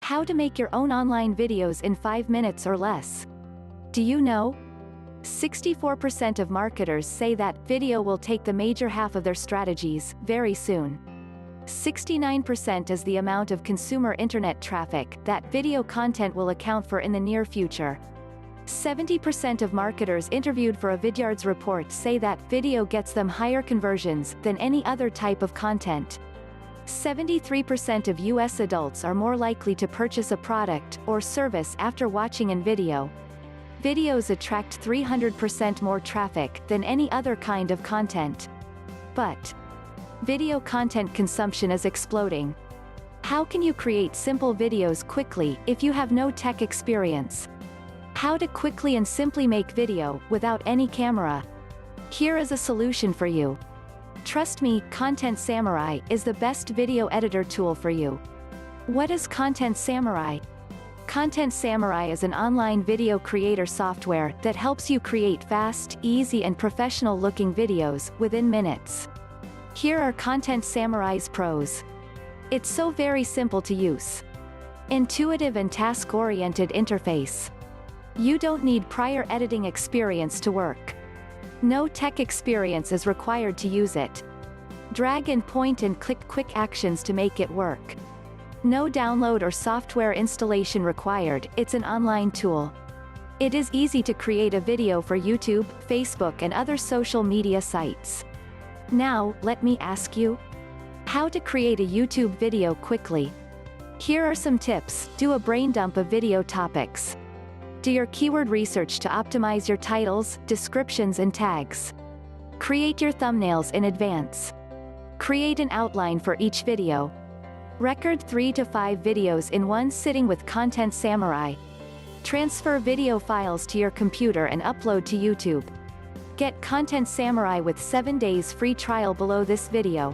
How to make your own online videos in 5 minutes or less. Do you know? 64% of marketers say that video will take the major half of their strategies very soon. 69% is the amount of consumer internet traffic that video content will account for in the near future. 70% of marketers interviewed for a Vidyard's report say that video gets them higher conversions than any other type of content. 73% of US adults are more likely to purchase a product or service after watching a video. Videos attract 300% more traffic than any other kind of content. But video content consumption is exploding. How can you create simple videos quickly if you have no tech experience? How to quickly and simply make video without any camera. Here is a solution for you. Trust me, Content Samurai is the best video editor tool for you. What is Content Samurai? Content Samurai is an online video creator software that helps you create fast, easy and professional-looking videos within minutes. Here are Content Samurai's pros. It's so very simple to use. Intuitive and task-oriented interface. You don't need prior editing experience to work. No tech experience is required to use it. Drag and point and click quick actions to make it work. No download or software installation required, it's an online tool. It is easy to create a video for YouTube, Facebook and other social media sites. Now, let me ask you, how to create a YouTube video quickly. Here are some tips. Do a brain dump of video topics. Do your keyword research to optimize your titles, descriptions and tags. Create your thumbnails in advance. Create an outline for each video. Record 3 to 5 videos in one sitting with Content Samurai. Transfer video files to your computer and upload to YouTube. Get Content Samurai with 7 days free trial below this video.